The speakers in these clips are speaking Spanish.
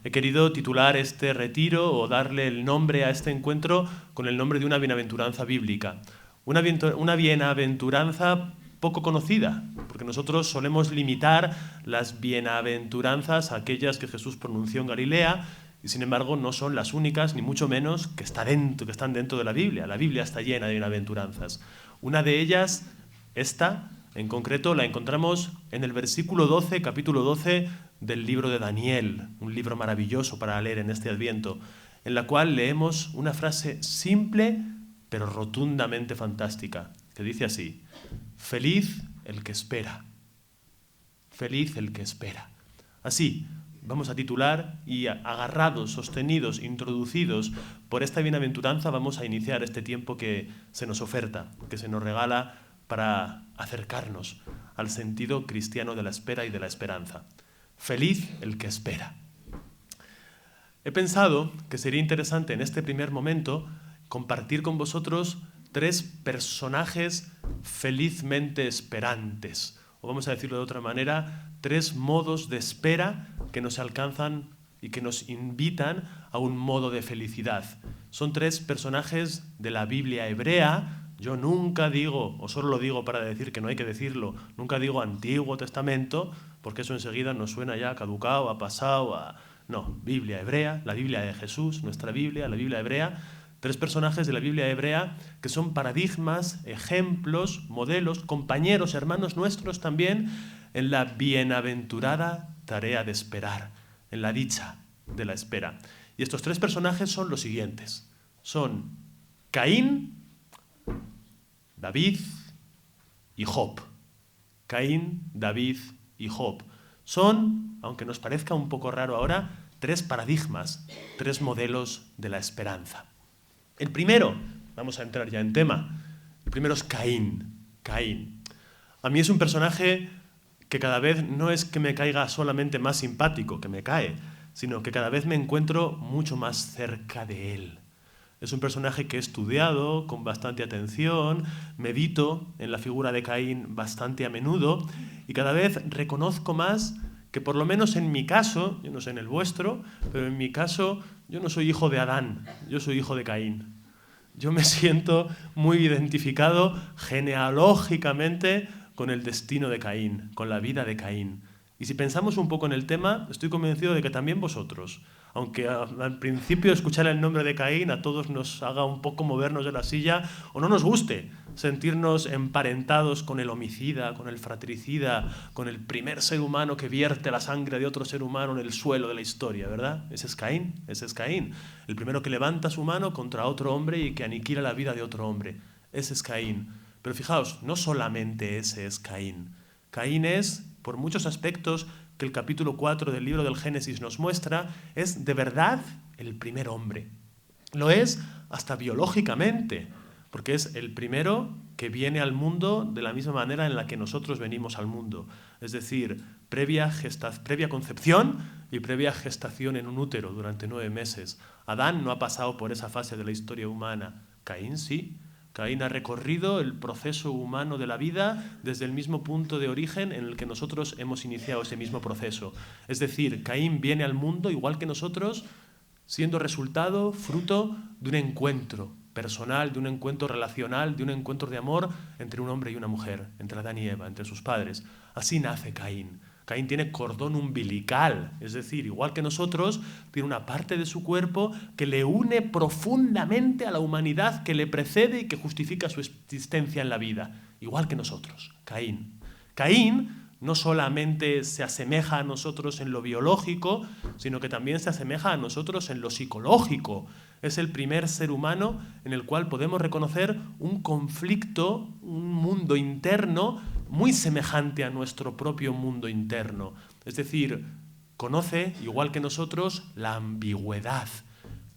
he querido titular este retiro o darle el nombre a este encuentro con el nombre de una bienaventuranza bíblica. Una bienaventuranza poco conocida, porque nosotros solemos limitar las bienaventuranzas a aquellas que Jesús pronunció en Galilea, y sin embargo no son las únicas, ni mucho menos, que están dentro de la Biblia. La Biblia está llena de bienaventuranzas. Una de ellas, esta, en concreto, la encontramos en el versículo 12, capítulo 12 del libro de Daniel, un libro maravilloso para leer en este Adviento, en la cual leemos una frase simple pero rotundamente fantástica, que dice así: feliz el que espera. Feliz el que espera. Así vamos a titular, y agarrados, sostenidos, introducidos por esta bienaventuranza, vamos a iniciar este tiempo que se nos oferta, que se nos regala para acercarnos al sentido cristiano de la espera y de la esperanza. Feliz el que espera. He pensado que sería interesante en este primer momento compartir con vosotros 3 personajes felizmente esperantes, o vamos a decirlo de otra manera, 3 modos de espera que nos alcanzan y que nos invitan a un modo de felicidad. Son 3 personajes de la Biblia hebrea. Yo nunca digo, o solo lo digo para decir que no hay que decirlo, nunca digo Antiguo Testamento, porque eso enseguida nos suena ya caducado, a pasado, a... No, Biblia hebrea, la Biblia de Jesús, nuestra Biblia, la Biblia hebrea. 3 personajes de la Biblia hebrea que son paradigmas, ejemplos, modelos, compañeros, hermanos nuestros también en la bienaventurada tarea de esperar, en la dicha de la espera. Y estos 3 personajes son los siguientes. Son Caín, David y Job. Caín, David y Job. Son, aunque nos parezca un poco raro ahora, 3 paradigmas, 3 modelos de la esperanza. El primero, vamos a entrar ya en tema, el primero es Caín. Caín. A mí es un personaje que cada vez no es que me caiga solamente más simpático, que me cae, sino que cada vez me encuentro mucho más cerca de él. Es un personaje que he estudiado con bastante atención, medito en la figura de Caín bastante a menudo y cada vez reconozco más que, por lo menos en mi caso, yo no sé en el vuestro, pero en mi caso yo no soy hijo de Adán, yo soy hijo de Caín. Yo me siento muy identificado genealógicamente con el destino de Caín, con la vida de Caín. Y si pensamos un poco en el tema, estoy convencido de que también vosotros, aunque al principio escuchar el nombre de Caín a todos nos haga un poco movernos de la silla o no nos guste sentirnos emparentados con el homicida, con el fratricida, con el primer ser humano que vierte la sangre de otro ser humano en el suelo de la historia, ¿verdad? Ese es Caín, el primero que levanta su mano contra otro hombre y que aniquila la vida de otro hombre. Ese es Caín. Pero fijaos, no solamente ese es Caín. Caín es, por muchos aspectos que el capítulo 4 del libro del Génesis nos muestra, es de verdad el primer hombre. Lo es hasta biológicamente, porque es el primero que viene al mundo de la misma manera en la que nosotros venimos al mundo. Es decir, previa concepción y previa gestación en un útero durante 9 meses. Adán no ha pasado por esa fase de la historia humana. Caín sí. Caín ha recorrido el proceso humano de la vida desde el mismo punto de origen en el que nosotros hemos iniciado ese mismo proceso. Es decir, Caín viene al mundo, igual que nosotros, siendo resultado, fruto de un encuentro personal, de un encuentro relacional, de un encuentro de amor entre un hombre y una mujer, entre Adán y Eva, entre sus padres. Así nace Caín. Caín tiene cordón umbilical, es decir, igual que nosotros, tiene una parte de su cuerpo que le une profundamente a la humanidad que le precede y que justifica su existencia en la vida, igual que nosotros, Caín. Caín no solamente se asemeja a nosotros en lo biológico, sino que también se asemeja a nosotros en lo psicológico. Es el primer ser humano en el cual podemos reconocer un conflicto, un mundo interno muy semejante a nuestro propio mundo interno. Es decir, conoce, igual que nosotros, la ambigüedad.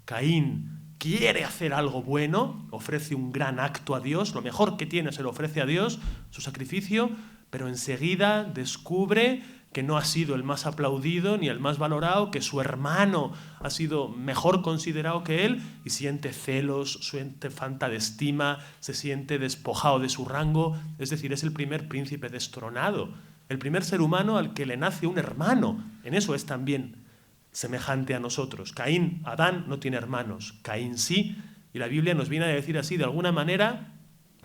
Caín quiere hacer algo bueno, ofrece un gran acto a Dios, lo mejor que tiene se lo ofrece a Dios, su sacrificio, pero enseguida descubre que no ha sido el más aplaudido ni el más valorado, que su hermano ha sido mejor considerado que él y siente celos, siente falta de estima, se siente despojado de su rango. Es decir, es el primer príncipe destronado, el primer ser humano al que le nace un hermano. En eso es también semejante a nosotros. Adán no tiene hermanos, Caín sí, y la Biblia nos viene a decir así, de alguna manera,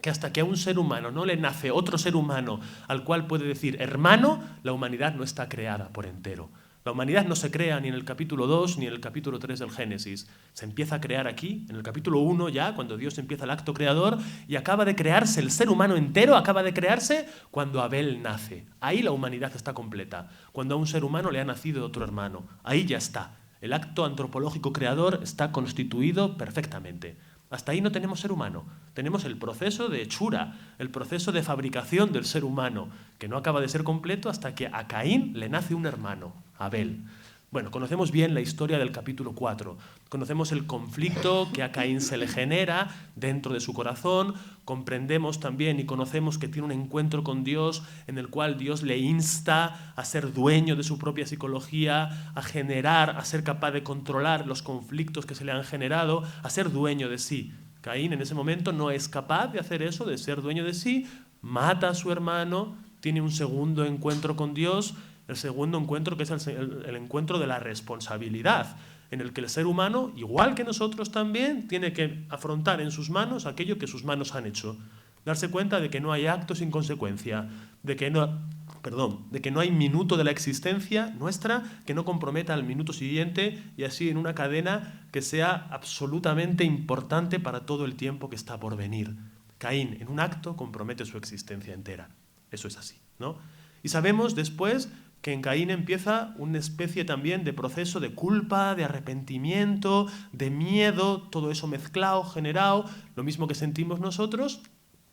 que hasta que a un ser humano no le nace otro ser humano al cual puede decir hermano, la humanidad no está creada por entero. La humanidad no se crea ni en el capítulo 2 ni en el capítulo 3 del Génesis. Se empieza a crear aquí, en el capítulo 1 ya, cuando Dios empieza el acto creador, y acaba de crearse el ser humano entero, acaba de crearse cuando Abel nace. Ahí la humanidad está completa. Cuando a un ser humano le ha nacido otro hermano. Ahí ya está. El acto antropológico creador está constituido perfectamente. Hasta ahí no tenemos ser humano. Tenemos el proceso de hechura, el proceso de fabricación del ser humano, que no acaba de ser completo hasta que a Caín le nace un hermano, Abel. Bueno, conocemos bien la historia del capítulo 4. Conocemos el conflicto que a Caín se le genera dentro de su corazón. Comprendemos también y conocemos que tiene un encuentro con Dios en el cual Dios le insta a ser dueño de su propia psicología, a generar, a ser capaz de controlar los conflictos que se le han generado, a ser dueño de sí. Caín en ese momento no es capaz de hacer eso, de ser dueño de sí, mata a su hermano, tiene un segundo encuentro con Dios, el segundo encuentro que es el encuentro de la responsabilidad, en el que el ser humano, igual que nosotros también, tiene que afrontar en sus manos aquello que sus manos han hecho. Darse cuenta de que no hay acto sin consecuencia, de que no hay minuto de la existencia nuestra que no comprometa al minuto siguiente y así en una cadena que sea absolutamente importante para todo el tiempo que está por venir. Caín, en un acto, compromete su existencia entera. Eso es así, ¿no? Y sabemos después que en Caín empieza una especie también de proceso de culpa, de arrepentimiento, de miedo, todo eso mezclado, generado, lo mismo que sentimos nosotros,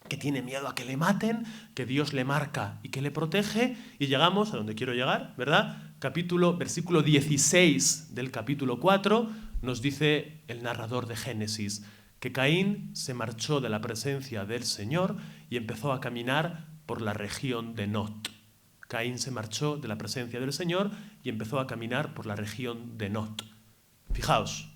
que tiene miedo a que le maten, que Dios le marca y que le protege, y llegamos a donde quiero llegar, ¿verdad? Versículo 16 del capítulo 4, nos dice el narrador de Génesis, que Caín se marchó de la presencia del Señor y empezó a caminar por la región de Nod. Caín se marchó de la presencia del Señor y empezó a caminar por la región de Nod. Fijaos,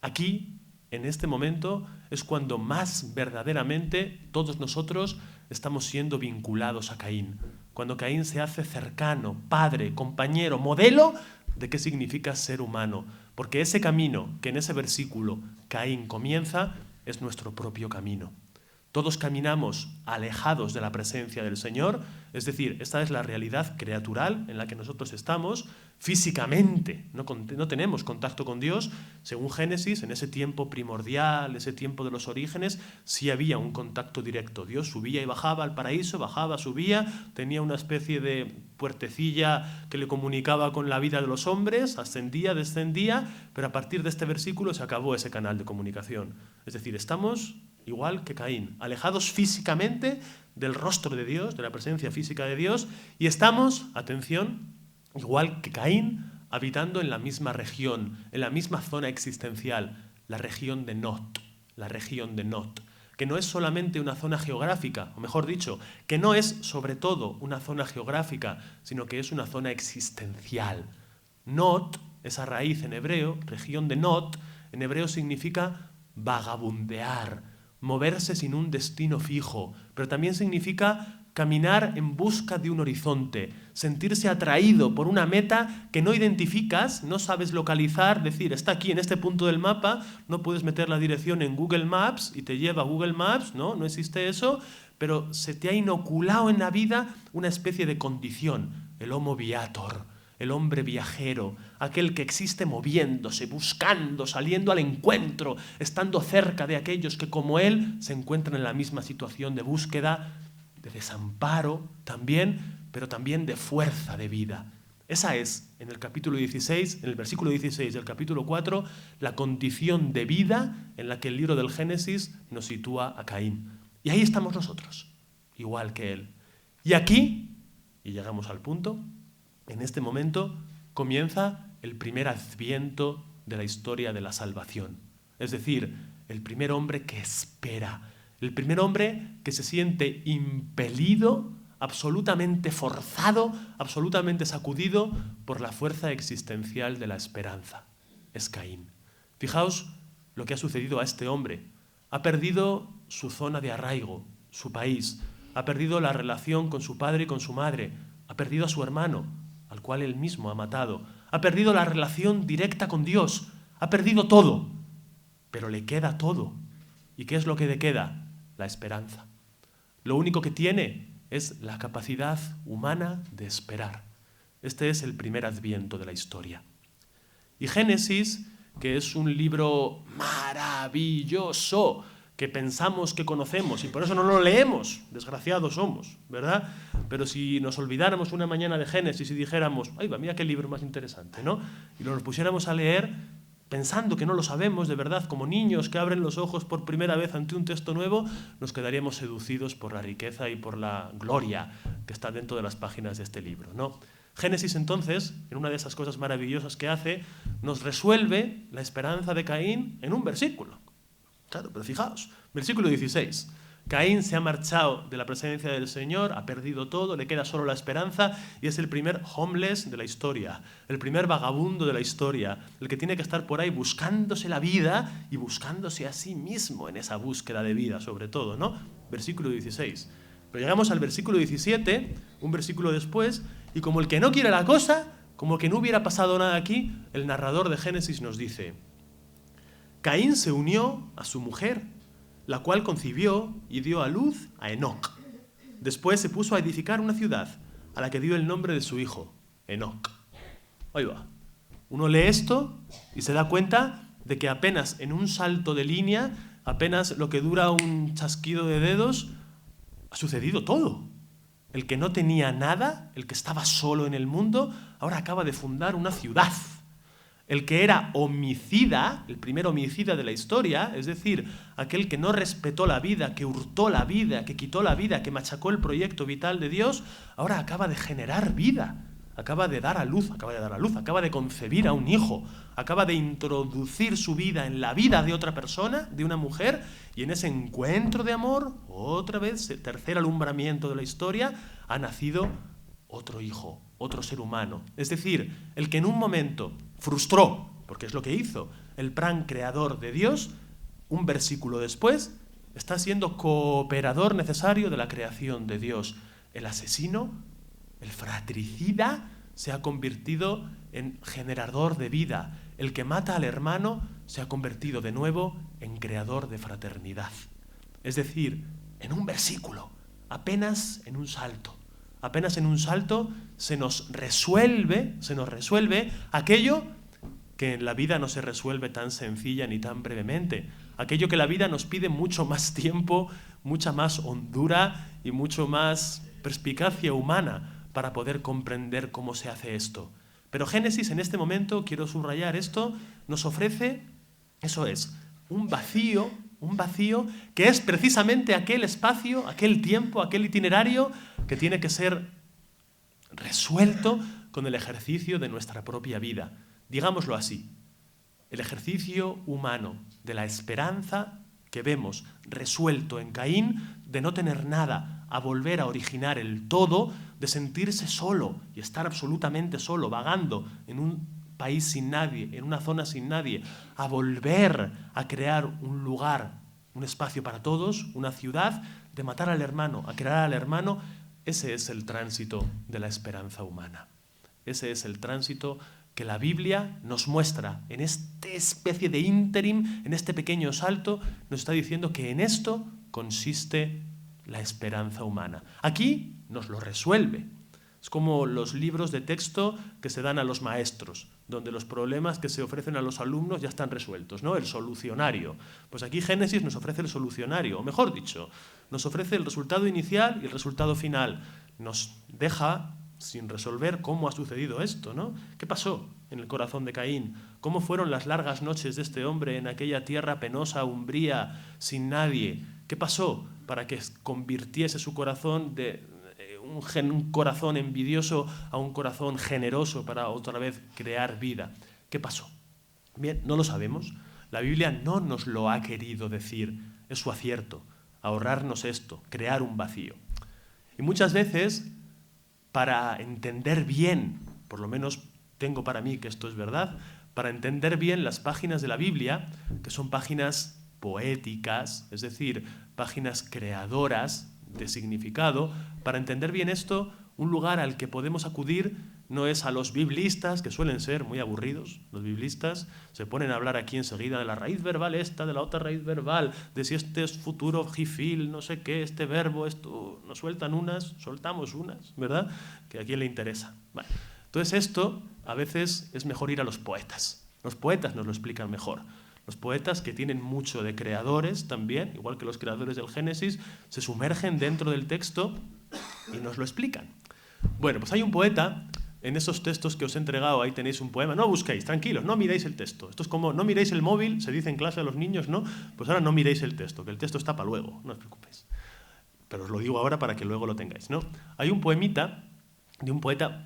aquí, en este momento, es cuando más verdaderamente todos nosotros estamos siendo vinculados a Caín. Cuando Caín se hace cercano, padre, compañero, modelo de qué significa ser humano. Porque ese camino que en ese versículo Caín comienza es nuestro propio camino. Todos caminamos alejados de la presencia del Señor, es decir, esta es la realidad creatural en la que nosotros estamos, físicamente no tenemos contacto con Dios. Según Génesis, en ese tiempo primordial, ese tiempo de los orígenes, sí había un contacto directo. Dios subía y bajaba al paraíso, bajaba, subía, tenía una especie de puertecilla que le comunicaba con la vida de los hombres, ascendía, descendía, pero a partir de este versículo se acabó ese canal de comunicación. Es decir, estamos igual que Caín, alejados físicamente del rostro de Dios, de la presencia física de Dios, y estamos, atención, igual que Caín, habitando en la misma región, en la misma zona existencial, la región de Nod, que no es solamente una zona geográfica, o mejor dicho, que no es sobre todo una zona geográfica, sino que es una zona existencial. Nod, esa raíz en hebreo, región de Nod, en hebreo significa vagabundear, moverse sin un destino fijo, pero también significa caminar en busca de un horizonte, sentirse atraído por una meta que no identificas, no sabes localizar, decir, está aquí en este punto del mapa, no puedes meter la dirección en Google Maps y te lleva a Google Maps, no existe eso, pero se te ha inoculado en la vida una especie de condición, el homo viator, el hombre viajero, aquel que existe moviéndose, buscando, saliendo al encuentro, estando cerca de aquellos que como él se encuentran en la misma situación de búsqueda, de desamparo también, pero también de fuerza de vida. Esa es, en el capítulo 16, en el versículo 16 del capítulo 4, la condición de vida en la que el libro del Génesis nos sitúa a Caín. Y ahí estamos nosotros, igual que él. Y aquí, y llegamos al punto, en este momento comienza el primer adviento de la historia de la salvación. Es decir, el primer hombre que espera, el primer hombre que se siente impelido, absolutamente forzado, absolutamente sacudido por la fuerza existencial de la esperanza. Es Caín. Fijaos lo que ha sucedido a este hombre. Ha perdido su zona de arraigo, su país. Ha perdido la relación con su padre y con su madre. Ha perdido a su hermano, al cual él mismo ha matado. ha perdido la relación directa con Dios, ha perdido todo, pero le queda todo. ¿Y qué es lo que le queda? La esperanza. Lo único que tiene es la capacidad humana de esperar. Este es el primer adviento de la historia. Y Génesis, que es un libro maravilloso, que pensamos que conocemos y por eso no lo leemos, desgraciados somos, ¿verdad? Pero si nos olvidáramos una mañana de Génesis y dijéramos, ¡ay, va, mira qué libro más interesante!, ¿no? Y nos pusiéramos a leer pensando que no lo sabemos de verdad, como niños que abren los ojos por primera vez ante un texto nuevo, nos quedaríamos seducidos por la riqueza y por la gloria que está dentro de las páginas de este libro, ¿no? Génesis, entonces, en una de esas cosas maravillosas que hace, nos resuelve la esperanza de Caín en un versículo. Claro, pero fijaos, versículo 16. Caín se ha marchado de la presencia del Señor, ha perdido todo, le queda solo la esperanza y es el primer homeless de la historia, el primer vagabundo de la historia, el que tiene que estar por ahí buscándose la vida y buscándose a sí mismo en esa búsqueda de vida, sobre todo, ¿no? Versículo 16. Pero llegamos al versículo 17, un versículo después, y como el que no quiere la cosa, como que no hubiera pasado nada aquí, el narrador de Génesis nos dice: Caín se unió a su mujer, la cual concibió y dio a luz a Enoc. Después se puso a edificar una ciudad, a la que dio el nombre de su hijo, Enoc. Ahí va. Uno lee esto y se da cuenta de que apenas en un salto de línea, apenas lo que dura un chasquido de dedos, ha sucedido todo. El que no tenía nada, el que estaba solo en el mundo, ahora acaba de fundar una ciudad. El que era homicida, el primer homicida de la historia, es decir, aquel que no respetó la vida, que hurtó la vida, que quitó la vida, que machacó el proyecto vital de Dios, ahora acaba de generar vida, acaba de dar a luz, acaba de concebir a un hijo, acaba de introducir su vida en la vida de otra persona, de una mujer, y en ese encuentro de amor, otra vez, el tercer alumbramiento de la historia, ha nacido otro hijo, otro ser humano. Es decir, el que en un momento frustró, porque es lo que hizo, el plan creador de Dios, un versículo después, está siendo cooperador necesario de la creación de Dios. El asesino, el fratricida, se ha convertido en generador de vida. El que mata al hermano se ha convertido de nuevo en creador de fraternidad. Es decir, en un versículo, apenas en un salto. Apenas en un salto se nos resuelve aquello que en la vida no se resuelve tan sencilla ni tan brevemente. Aquello que la vida nos pide mucho más tiempo, mucha más hondura y mucho más perspicacia humana para poder comprender cómo se hace esto. Pero Génesis en este momento, quiero subrayar esto, nos ofrece, eso es, un vacío que es precisamente aquel espacio, aquel tiempo, aquel itinerario que tiene que ser resuelto con el ejercicio de nuestra propia vida. Digámoslo así, el ejercicio humano de la esperanza que vemos resuelto en Caín, de no tener nada, a volver a originar el todo, de sentirse solo y estar absolutamente solo, vagando en un país sin nadie, en una zona sin nadie, a volver a crear un lugar, un espacio para todos, una ciudad, de matar al hermano, a crear al hermano. Ese es el tránsito de la esperanza humana. Ese es el tránsito que la Biblia nos muestra en esta especie de ínterim, en este pequeño salto, nos está diciendo que en esto consiste la esperanza humana. Aquí nos lo resuelve. Es como los libros de texto que se dan a los maestros, donde los problemas que se ofrecen a los alumnos ya están resueltos, ¿no? El solucionario. Pues aquí Génesis nos ofrece el solucionario, o mejor dicho, nos ofrece el resultado inicial y el resultado final. Nos deja sin resolver cómo ha sucedido esto, ¿no? ¿Qué pasó en el corazón de Caín? ¿Cómo fueron las largas noches de este hombre en aquella tierra penosa, umbría, sin nadie? ¿Qué pasó para que convirtiese su corazón de un corazón envidioso a un corazón generoso para otra vez crear vida? ¿Qué pasó? Bien, no lo sabemos. La Biblia no nos lo ha querido decir. Es su acierto, ahorrarnos esto, crear un vacío. Y muchas veces, para entender bien, por lo menos tengo para mí que esto es verdad, para entender bien las páginas de la Biblia, que son páginas poéticas, es decir, páginas creadoras de significado, para entender bien esto, un lugar al que podemos acudir no es a los biblistas, que suelen ser muy aburridos. Los biblistas se ponen a hablar aquí enseguida de la raíz verbal esta, de la otra raíz verbal, de si este es futuro jifil, no sé qué, este verbo, esto, nos sueltan unas, soltamos unas, ¿verdad? Que a quién le interesa. Bueno, entonces esto a veces es mejor ir a los poetas. Los poetas nos lo explican mejor. Los poetas, que tienen mucho de creadores también, igual que los creadores del Génesis, se sumergen dentro del texto y nos lo explican. Bueno, pues hay un poeta, en esos textos que os he entregado, ahí tenéis un poema. No busquéis, tranquilos, no miréis el texto. Esto es como, no miréis el móvil, se dice en clase a los niños, ¿no? Pues ahora no miréis el texto, que el texto está para luego, no os preocupéis. Pero os lo digo ahora para que luego lo tengáis, ¿no? Hay un poemita de un poeta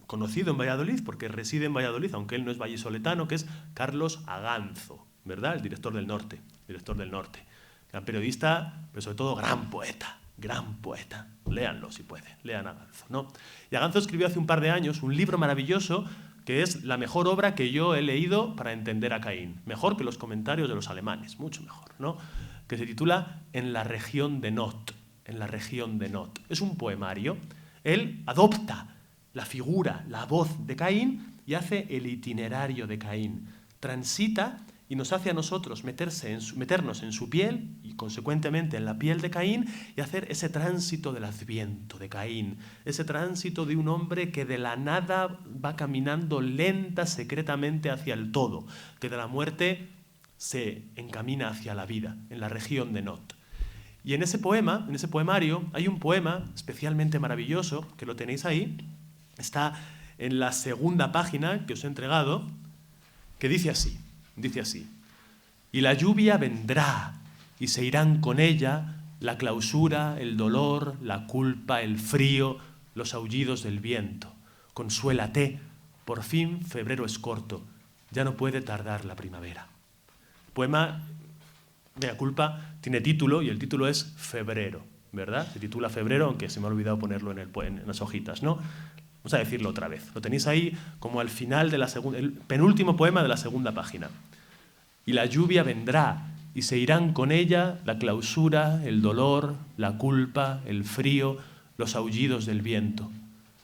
conocido en Valladolid, porque reside en Valladolid, aunque él no es vallisoletano, que es Carlos Aganzo, ¿verdad? El director del Norte. Gran periodista, pero sobre todo gran poeta. Léanlo si pueden, lean a Aganzo, ¿no? Y Aganzo escribió hace un par de años un libro maravilloso que es la mejor obra que yo he leído para entender a Caín. Mejor que los comentarios de los alemanes, mucho mejor, ¿no? Que se titula En la región de Not. Es un poemario. Él adopta la figura, la voz de Caín y hace el itinerario de Caín. Transita y nos hace a nosotros meternos en su piel y consecuentemente en la piel de Caín y hacer ese tránsito del adviento de Caín, ese tránsito de un hombre que de la nada va caminando lenta, secretamente hacia el todo, que de la muerte se encamina hacia la vida, en la región de Not. Y en ese poemario, hay un poema especialmente maravilloso, que lo tenéis ahí, está en la segunda página que os he entregado, que dice así. Y la lluvia vendrá y se irán con ella la clausura, el dolor, la culpa, el frío, los aullidos del viento. Consuélate, por fin febrero es corto, ya no puede tardar la primavera. El poema, mea culpa, tiene título y el título es Febrero, ¿verdad? Se titula Febrero, aunque se me ha olvidado ponerlo en las hojitas, ¿no? Vamos a decirlo otra vez. Lo tenéis ahí como al final de el penúltimo poema de la segunda página. Y la lluvia vendrá y se irán con ella la clausura, el dolor, la culpa, el frío, los aullidos del viento.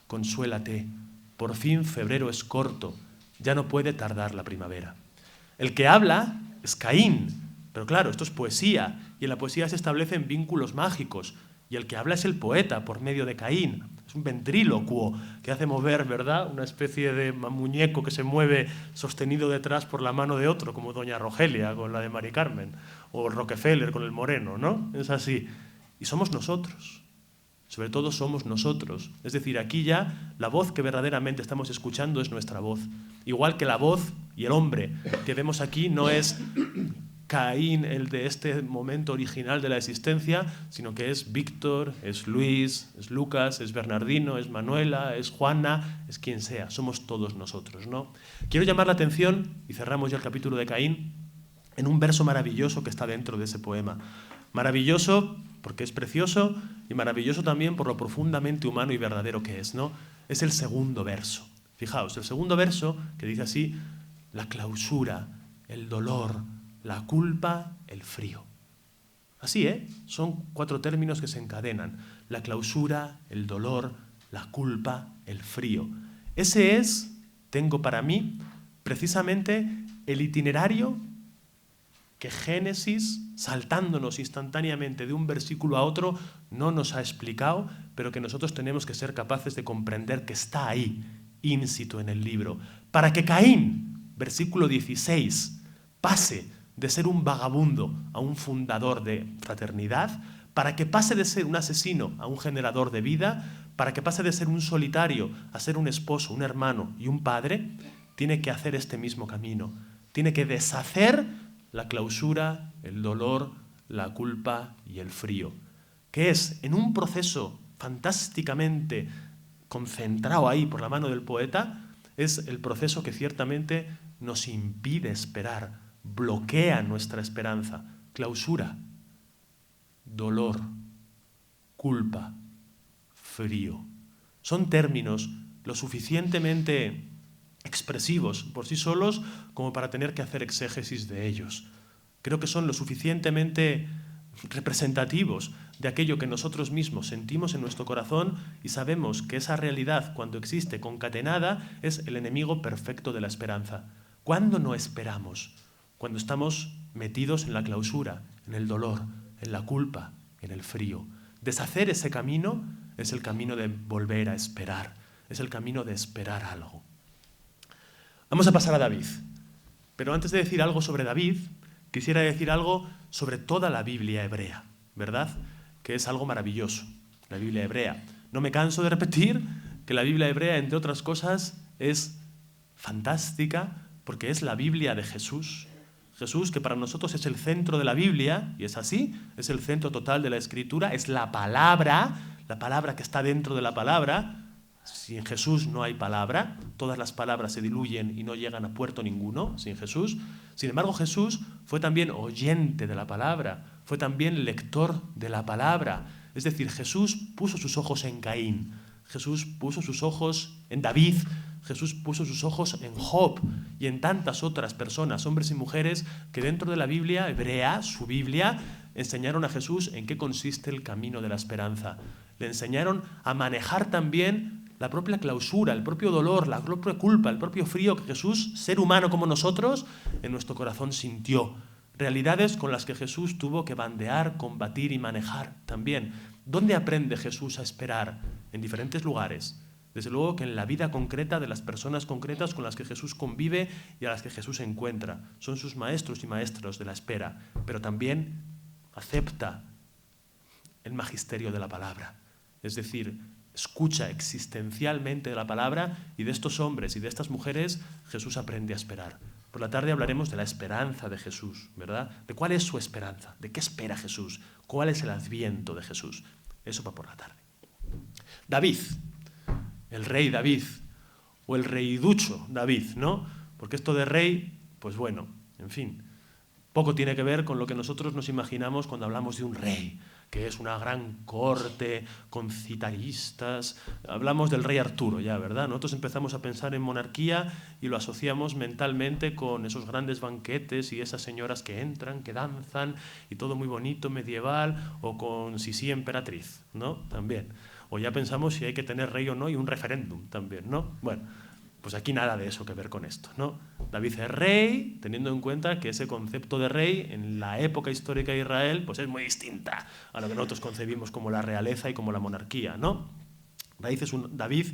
Consuélate, por fin febrero es corto, ya no puede tardar la primavera. El que habla es Caín, pero claro, esto es poesía y en la poesía se establecen vínculos mágicos y el que habla es el poeta por medio de Caín. Es un ventrílocuo que hace mover, ¿verdad?, una especie de muñeco que se mueve sostenido detrás por la mano de otro, como Doña Rogelia con la de Mari Carmen, o Rockefeller con el Moreno, ¿no? Es así. Y somos nosotros. Sobre todo somos nosotros. Es decir, aquí ya la voz que verdaderamente estamos escuchando es nuestra voz. Igual que la voz y el hombre que vemos aquí no es Caín, el de este momento original de la existencia, sino que es Víctor, es Luis, es Lucas, es Bernardino, es Manuela, es Juana, es quien sea, somos todos nosotros, ¿no? Quiero llamar la atención, y cerramos ya el capítulo de Caín, en un verso maravilloso que está dentro de ese poema. Maravilloso porque es precioso y maravilloso también por lo profundamente humano y verdadero que es, ¿no? Es el segundo verso. Fijaos, el segundo verso que dice así: la clausura, el dolor, la culpa, el frío. Así, son 4 términos que se encadenan. La clausura, el dolor, la culpa, el frío. Ese es, tengo para mí, precisamente el itinerario que Génesis, saltándonos instantáneamente de un versículo a otro, no nos ha explicado, pero que nosotros tenemos que ser capaces de comprender que está ahí, in situ en el libro. Para que Caín, versículo 16, pase de ser un vagabundo a un fundador de fraternidad, para que pase de ser un asesino a un generador de vida, para que pase de ser un solitario a ser un esposo, un hermano y un padre, tiene que hacer este mismo camino. Tiene que deshacer la clausura, el dolor, la culpa y el frío, que es, en un proceso fantásticamente concentrado ahí por la mano del poeta, es el proceso que ciertamente nos impide esperar, bloquea nuestra esperanza. Clausura, dolor, culpa, frío. Son términos lo suficientemente expresivos por sí solos como para tener que hacer exégesis de ellos. Creo que son lo suficientemente representativos de aquello que nosotros mismos sentimos en nuestro corazón y sabemos que esa realidad, cuando existe concatenada, es el enemigo perfecto de la esperanza. ¿Cuándo no esperamos? Cuando estamos metidos en la clausura, en el dolor, en la culpa, en el frío. Deshacer ese camino es el camino de volver a esperar, es el camino de esperar algo. Vamos a pasar a David, pero antes de decir algo sobre David, quisiera decir algo sobre toda la Biblia hebrea, ¿verdad? Que es algo maravilloso, la Biblia hebrea. No me canso de repetir que la Biblia hebrea, entre otras cosas, es fantástica porque es la Biblia de Jesús. Jesús, que para nosotros es el centro de la Biblia, y es así, es el centro total de la Escritura, es la palabra que está dentro de la palabra. Sin Jesús no hay palabra, todas las palabras se diluyen y no llegan a puerto ninguno sin Jesús. Sin embargo, Jesús fue también oyente de la palabra, fue también lector de la palabra. Es decir, Jesús puso sus ojos en Caín, Jesús puso sus ojos en David, Jesús puso sus ojos en Job y en tantas otras personas, hombres y mujeres, que dentro de la Biblia hebrea, su Biblia, enseñaron a Jesús en qué consiste el camino de la esperanza. Le enseñaron a manejar también la propia clausura, el propio dolor, la propia culpa, el propio frío que Jesús, ser humano como nosotros, en nuestro corazón sintió. Realidades con las que Jesús tuvo que bandear, combatir y manejar también. ¿Dónde aprende Jesús a esperar? En diferentes lugares. Desde luego que en la vida concreta de las personas concretas con las que Jesús convive y a las que Jesús se encuentra. Son sus maestros y maestros de la espera, pero también acepta el magisterio de la palabra. Es decir, escucha existencialmente de la palabra y de estos hombres y de estas mujeres Jesús aprende a esperar. Por la tarde hablaremos de la esperanza de Jesús, ¿verdad? De cuál es su esperanza, de qué espera Jesús, cuál es el adviento de Jesús. Eso va por la tarde. David, el rey David, o el reiducho David, ¿no? Porque esto de rey, pues bueno, en fin, poco tiene que ver con lo que nosotros nos imaginamos cuando hablamos de un rey, que es una gran corte con citaristas. Hablamos del rey Arturo ya, ¿verdad? Nosotros empezamos a pensar en monarquía y lo asociamos mentalmente con esos grandes banquetes y esas señoras que entran, que danzan y todo muy bonito, medieval, o con Sisi emperatriz, ¿no? También. O ya pensamos si hay que tener rey o no y un referéndum también, ¿no? Bueno, pues aquí nada de eso que ver con esto, ¿no? David es rey, teniendo en cuenta que ese concepto de rey en la época histórica de Israel pues es muy distinta a lo que nosotros concebimos como la realeza y como la monarquía, ¿no? David,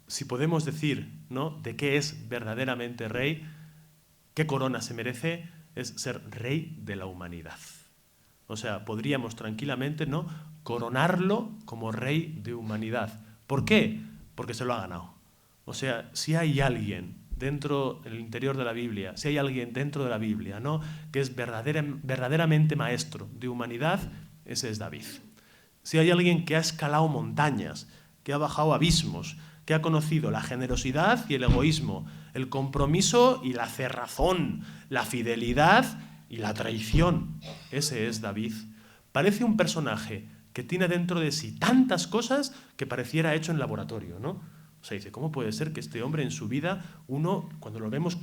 si podemos decir, ¿no?, de qué es verdaderamente rey, qué corona se merece, es ser rey de la humanidad. O sea, podríamos tranquilamente, ¿no?, coronarlo como rey de humanidad. ¿Por qué? Porque se lo ha ganado. O sea, si hay alguien dentro del interior de la Biblia, si hay alguien dentro de la Biblia, ¿no?, que es verdaderamente maestro de humanidad, ese es David. Si hay alguien que ha escalado montañas, que ha bajado abismos, que ha conocido la generosidad y el egoísmo, el compromiso y la cerrazón, la fidelidad y la traición, ese es David. Parece un personaje que tiene dentro de sí tantas cosas que pareciera hecho en laboratorio, ¿no? O sea, dice, ¿cómo puede ser que este hombre en su vida, uno, cuando lo vemos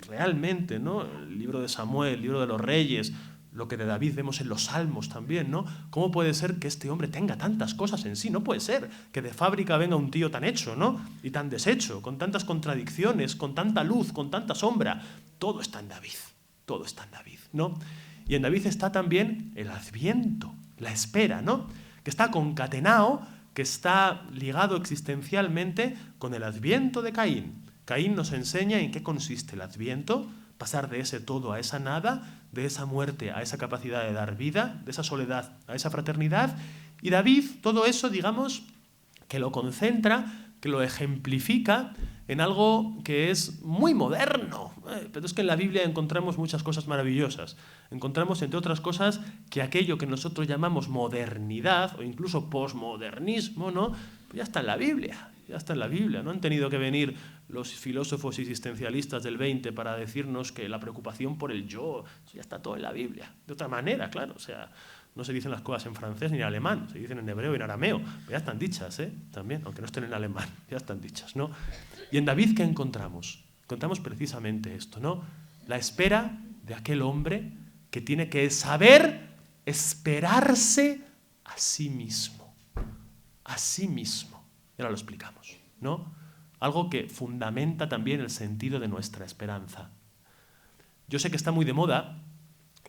realmente, ¿no?, el libro de Samuel, el libro de los Reyes, lo que de David vemos en los Salmos también, ¿no? ¿Cómo puede ser que este hombre tenga tantas cosas en sí? No puede ser que de fábrica venga un tío tan hecho, ¿no?, y tan deshecho, con tantas contradicciones, con tanta luz, con tanta sombra. Todo está en David, todo está en David, ¿no? Y en David está también el adviento, la espera, ¿no?, que está concatenado, que está ligado existencialmente con el adviento de Caín. Caín nos enseña en qué consiste el adviento, pasar de ese todo a esa nada, de esa muerte a esa capacidad de dar vida, de esa soledad a esa fraternidad. Y David, todo eso, digamos, que lo concentra, que lo ejemplifica en algo que es muy moderno. Pero es que en la Biblia encontramos muchas cosas maravillosas. Encontramos, entre otras cosas, que aquello que nosotros llamamos modernidad o incluso posmodernismo, ¿no?, pues ya está en la Biblia. Ya está en la Biblia. No han tenido que venir los filósofos existencialistas del 20 para decirnos que la preocupación por el yo, eso ya está todo en la Biblia. De otra manera, claro, o sea, no se dicen las cosas en francés ni en alemán, se dicen en hebreo y en arameo, pero ya están dichas, también, aunque no estén en alemán, ya están dichas, ¿no? Y en David, ¿qué encontramos? Encontramos precisamente esto, ¿no? La espera de aquel hombre que tiene que saber esperarse a sí mismo. A sí mismo. Y ahora lo explicamos, ¿no? Algo que fundamenta también el sentido de nuestra esperanza. Yo sé que está muy de moda,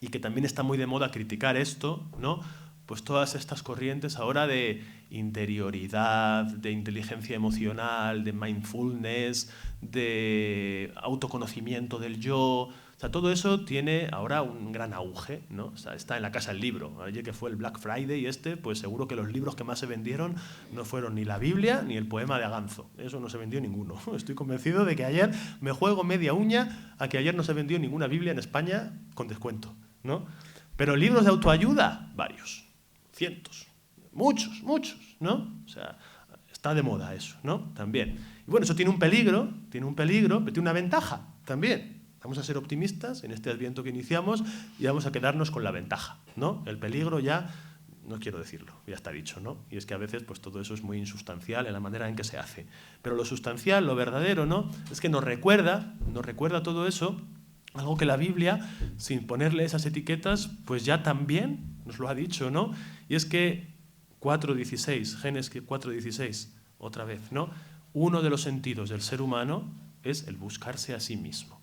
y que también está muy de moda criticar esto, ¿no? Pues todas estas corrientes ahora de interioridad, de inteligencia emocional, de mindfulness, de autoconocimiento del yo. O sea, todo eso tiene ahora un gran auge, ¿no? O sea, está en la casa del libro. Ayer que fue el Black Friday pues seguro que los libros que más se vendieron no fueron ni la Biblia ni el poema de Aganzo. Eso no se vendió ninguno. Estoy convencido de que ayer me juego media uña a que ayer no se vendió ninguna Biblia en España con descuento, ¿no? Pero libros de autoayuda, varios, cientos, muchos, ¿no? O sea, está de moda eso, ¿no? También. Y bueno, eso tiene un peligro, pero tiene una ventaja también. Vamos a ser optimistas en este Adviento que iniciamos y vamos a quedarnos con la ventaja, ¿no? El peligro ya, no quiero decirlo, ya está dicho, ¿no? Y es que a veces pues todo eso es muy insustancial en la manera en que se hace. Pero lo sustancial, lo verdadero, ¿no? Es que nos recuerda todo eso, algo que la Biblia, sin ponerle esas etiquetas, pues ya también nos lo ha dicho, ¿no? Y es que 4.16, Génesis 4.16, otra vez, ¿no? Uno de los sentidos del ser humano es el buscarse a sí mismo.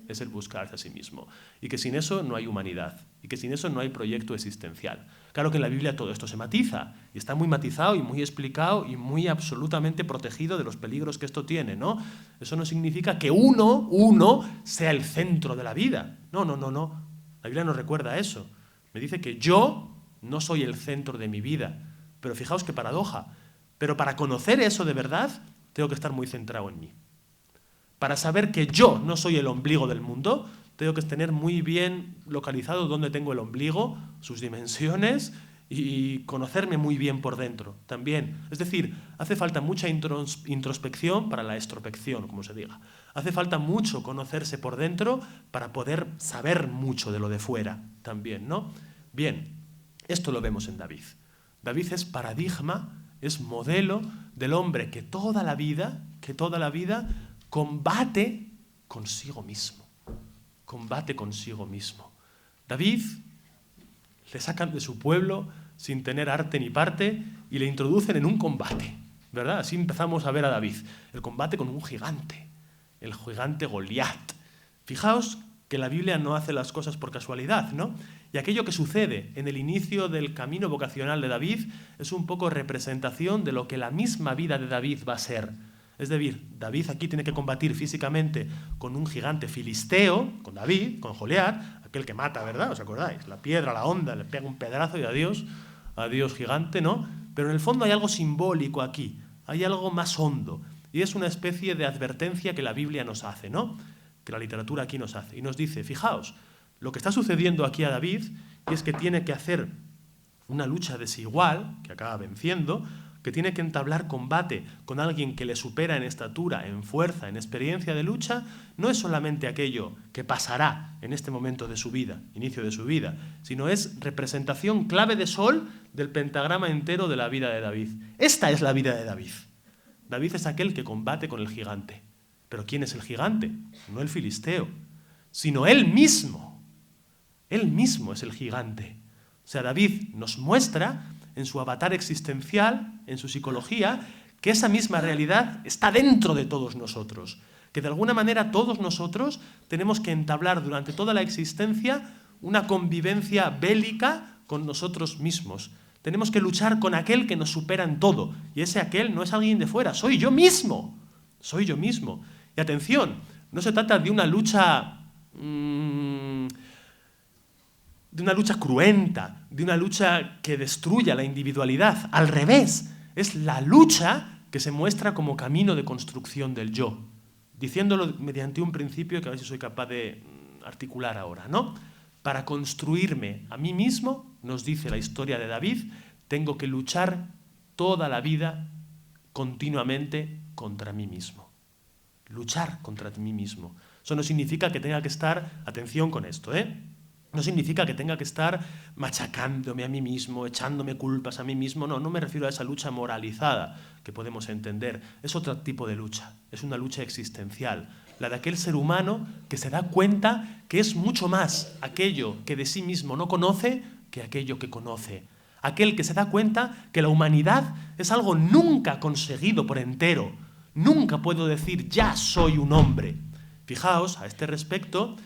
Es el buscarse a sí mismo. Y que sin eso no hay humanidad. Y que sin eso no hay proyecto existencial. Claro que en la Biblia todo esto se matiza. Y está muy matizado y muy explicado y muy absolutamente protegido de los peligros que esto tiene, ¿no? Eso no significa que uno sea el centro de la vida. No. La Biblia nos recuerda eso. Me dice que yo no soy el centro de mi vida. Pero fijaos qué paradoja. Pero para conocer eso de verdad, tengo que estar muy centrado en mí. Para saber que yo no soy el ombligo del mundo, tengo que tener muy bien localizado dónde tengo el ombligo, sus dimensiones y conocerme muy bien por dentro también. Es decir, hace falta mucha introspección para la extrospección, como se diga. Hace falta mucho conocerse por dentro para poder saber mucho de lo de fuera también, ¿no? Bien, esto lo vemos en David. David es paradigma, es modelo del hombre que toda la vida combate consigo mismo. Combate consigo mismo. David le sacan de su pueblo sin tener arte ni parte y le introducen en un combate, ¿verdad? Así empezamos a ver a David. El combate con un gigante, el gigante Goliat. Fijaos que la Biblia no hace las cosas por casualidad, ¿no? Y aquello que sucede en el inicio del camino vocacional de David es un poco representación de lo que la misma vida de David va a ser. Es decir, David aquí tiene que combatir físicamente con un gigante filisteo, con David, con Goliat, aquel que mata, ¿verdad? ¿Os acordáis? La piedra, la onda, le pega un pedazo y adiós gigante, ¿no? Pero en el fondo hay algo simbólico aquí, hay algo más hondo, y es una especie de advertencia que la Biblia nos hace, ¿no? Que la literatura aquí nos hace, y nos dice, fijaos, lo que está sucediendo aquí a David, y es que tiene que hacer una lucha desigual, que acaba venciendo, que tiene que entablar combate con alguien que le supera en estatura, en fuerza, en experiencia de lucha, no es solamente aquello que pasará en este momento de su vida, inicio de su vida, sino es representación clave de sol del pentagrama entero de la vida de David. Esta es la vida de David. David es aquel que combate con el gigante. ¿Pero quién es el gigante? No el filisteo, sino él mismo. Él mismo es el gigante. O sea, David nos muestra en su avatar existencial, en su psicología, que esa misma realidad está dentro de todos nosotros, que de alguna manera todos nosotros tenemos que entablar durante toda la existencia una convivencia bélica con nosotros mismos. Tenemos que luchar con aquel que nos supera en todo, y ese aquel no es alguien de fuera, soy yo mismo. Y atención, no se trata de una lucha cruenta, de una lucha que destruya la individualidad. Al revés, es la lucha que se muestra como camino de construcción del yo, diciéndolo mediante un principio que a ver si soy capaz de articular ahora, ¿no? Para construirme a mí mismo, nos dice la historia de David, tengo que luchar toda la vida continuamente contra mí mismo. Luchar contra mí mismo. Eso no significa que tenga que estar, atención con esto, no significa que tenga que estar machacándome a mí mismo, echándome culpas a mí mismo. No me refiero a esa lucha moralizada que podemos entender. Es otro tipo de lucha, es una lucha existencial. La de aquel ser humano que se da cuenta que es mucho más aquello que de sí mismo no conoce que aquello que conoce. Aquel que se da cuenta que la humanidad es algo nunca conseguido por entero. Nunca puedo decir, ya soy un hombre. Fijaos, a este respecto,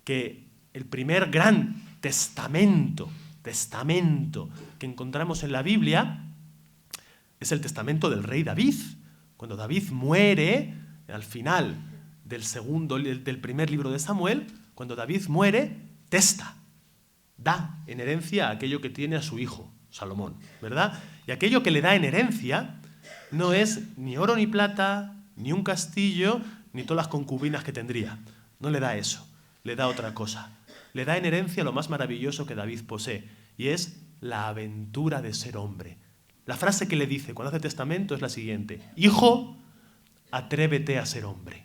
que el primer gran testamento que encontramos en la Biblia es el testamento del rey David. Cuando David muere, al final del primer libro de Samuel, cuando David muere, testa, da en herencia aquello que tiene a su hijo, Salomón, ¿verdad? Y aquello que le da en herencia no es ni oro ni plata, ni un castillo, ni todas las concubinas que tendría. No le da eso, le da otra cosa. Le da en herencia lo más maravilloso que David posee, y es la aventura de ser hombre. La frase que le dice cuando hace testamento es la siguiente: hijo, atrévete a ser hombre.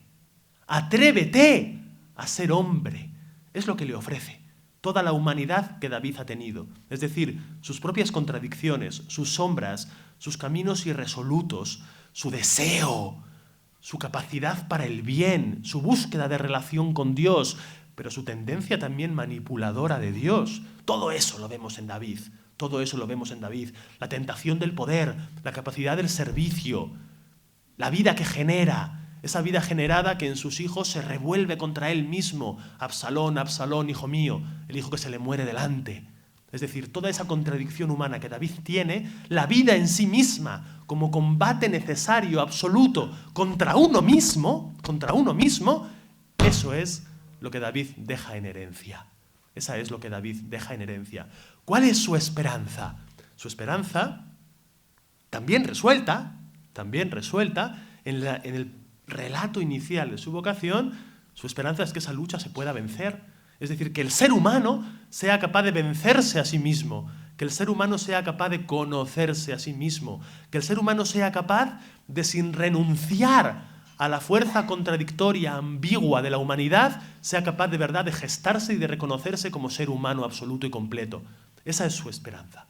¡Atrévete a ser hombre! Es lo que le ofrece toda la humanidad que David ha tenido. Es decir, sus propias contradicciones, sus sombras, sus caminos irresolutos, su deseo, su capacidad para el bien, su búsqueda de relación con Dios, pero su tendencia también manipuladora de Dios. Todo eso lo vemos en David. Todo eso lo vemos en David. La tentación del poder, la capacidad del servicio, la vida que genera, esa vida generada que en sus hijos se revuelve contra él mismo. Absalón, Absalón, hijo mío, el hijo que se le muere delante. Es decir, toda esa contradicción humana que David tiene, la vida en sí misma, como combate necesario, absoluto, contra uno mismo, eso es lo que David deja en herencia. Esa es lo que David deja en herencia. ¿Cuál es su esperanza? Su esperanza, también resuelta en el relato inicial de su vocación, su esperanza es que esa lucha se pueda vencer. Es decir, que el ser humano sea capaz de vencerse a sí mismo, que el ser humano sea capaz de conocerse a sí mismo, que el ser humano sea capaz de, sin renunciar a la fuerza contradictoria, ambigua de la humanidad, sea capaz de verdad de gestarse y de reconocerse como ser humano absoluto y completo. Esa es su esperanza.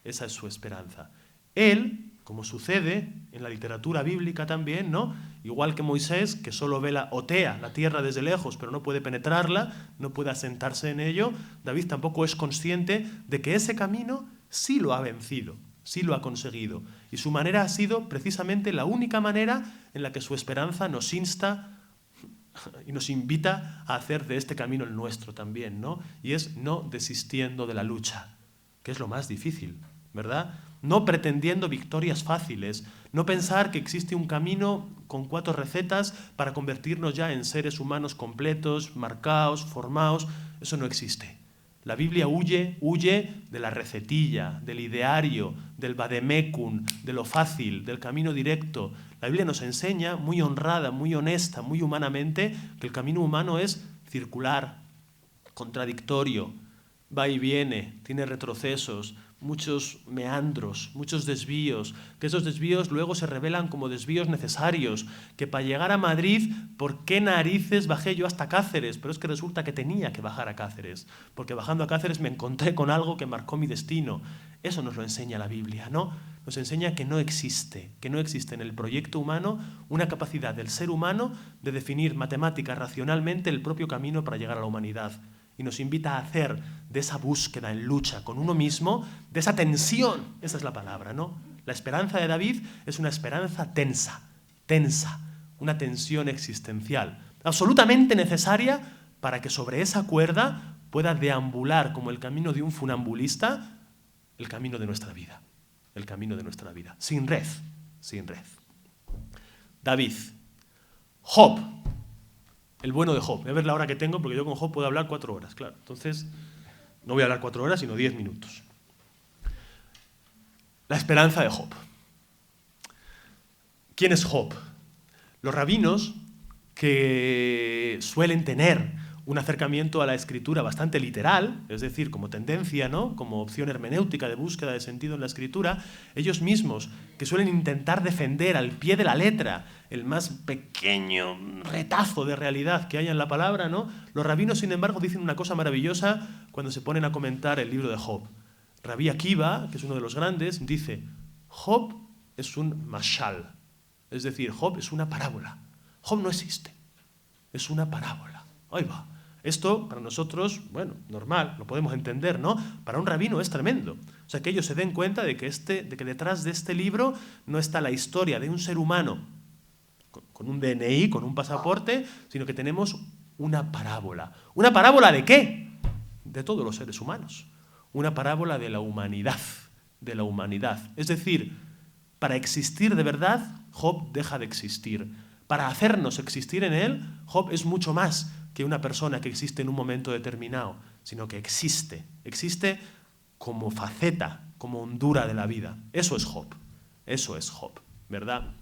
Esa es su esperanza. Él, como sucede en la literatura bíblica también, ¿no? Igual que Moisés, que solo otea la tierra desde lejos, pero no puede penetrarla, no puede asentarse en ello, David tampoco es consciente de que ese camino sí lo ha vencido, sí lo ha conseguido. Y su manera ha sido precisamente la única manera en la que su esperanza nos insta y nos invita a hacer de este camino el nuestro también, ¿no? Y es no desistiendo de la lucha, que es lo más difícil, ¿verdad? No pretendiendo victorias fáciles, no pensar que existe un camino con 4 recetas para convertirnos ya en seres humanos completos, marcados, formados. Eso no existe. La Biblia huye de la recetilla, del ideario, del vademecum, de lo fácil, del camino directo. La Biblia nos enseña, muy honrada, muy honesta, muy humanamente, que el camino humano es circular, contradictorio, va y viene, tiene retrocesos, muchos meandros, muchos desvíos, que esos desvíos luego se revelan como desvíos necesarios, que para llegar a Madrid, ¿por qué narices bajé yo hasta Cáceres? Pero es que resulta que tenía que bajar a Cáceres, porque bajando a Cáceres me encontré con algo que marcó mi destino. Eso nos lo enseña la Biblia, ¿no? Nos enseña que no existe en el proyecto humano una capacidad del ser humano de definir matemática, racionalmente el propio camino para llegar a la humanidad. Y nos invita a hacer de esa búsqueda en lucha con uno mismo, de esa tensión, esa es la palabra, ¿no? La esperanza de David es una esperanza tensa, una tensión existencial, absolutamente necesaria para que sobre esa cuerda pueda deambular como el camino de un funambulista el camino de nuestra vida, sin red. David, Job, el bueno de Job. Voy a ver la hora que tengo, porque yo con Job puedo hablar 4 horas, claro. Entonces, no voy a hablar 4 horas, sino 10 minutos. La esperanza de Job. ¿Quién es Job? Los rabinos, que suelen tener un acercamiento a la escritura bastante literal, es decir, como tendencia, ¿no? Como opción hermenéutica de búsqueda de sentido en la escritura, ellos mismos, que suelen intentar defender al pie de la letra el más pequeño retazo de realidad que haya en la palabra, ¿no? Los rabinos, sin embargo, dicen una cosa maravillosa cuando se ponen a comentar el libro de Job. Rabí Akiva, que es uno de los grandes, dice: Job es un mashal, es decir, Job es una parábola. Job no existe, es una parábola. Ahí va. Esto, para nosotros, bueno, normal, lo podemos entender, ¿no? Para un rabino es tremendo. O sea, que ellos se den cuenta de que detrás de este libro no está la historia de un ser humano con un DNI, con un pasaporte, sino que tenemos una parábola. ¿Una parábola de qué? De todos los seres humanos. Una parábola de la humanidad. De la humanidad. Es decir, para existir de verdad, Job deja de existir. Para hacernos existir en él, Job es mucho más que una persona que existe en un momento determinado, sino que existe como faceta, como hondura de la vida. Eso es Job, ¿verdad?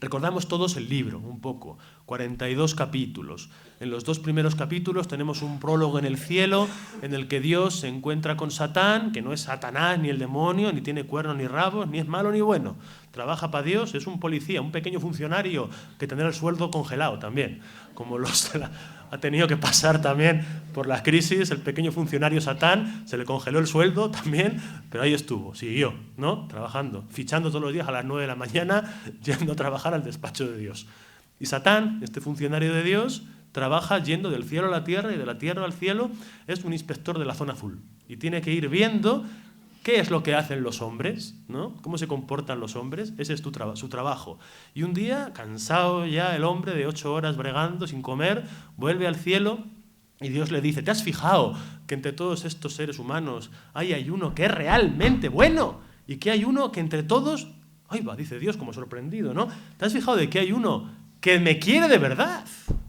Recordamos todos el libro, un poco, 42 capítulos. En los 2 primeros capítulos tenemos un prólogo en el cielo en el que Dios se encuentra con Satán, que no es Satanás ni el demonio, ni tiene cuernos ni rabos, ni es malo ni bueno. Trabaja para Dios, es un policía, un pequeño funcionario que tendrá el sueldo congelado también, como ha tenido que pasar también por las crisis, el pequeño funcionario Satán, se le congeló el sueldo también, pero ahí estuvo, siguió, ¿no? Trabajando, fichando todos los días a las 9 de la mañana, yendo a trabajar al despacho de Dios. Y Satán, este funcionario de Dios, trabaja yendo del cielo a la tierra y de la tierra al cielo, es un inspector de la zona azul. Y tiene que ir viendo qué es lo que hacen los hombres, ¿no? Cómo se comportan los hombres, ese es su trabajo. Y un día, cansado ya el hombre de 8 horas bregando, sin comer, vuelve al cielo y Dios le dice, ¿te has fijado que entre todos estos seres humanos hay uno que es realmente bueno? Y que hay uno que entre todos, ¡ay va!, dice Dios como sorprendido, ¿no? ¿Te has fijado de que hay uno que me quiere de verdad?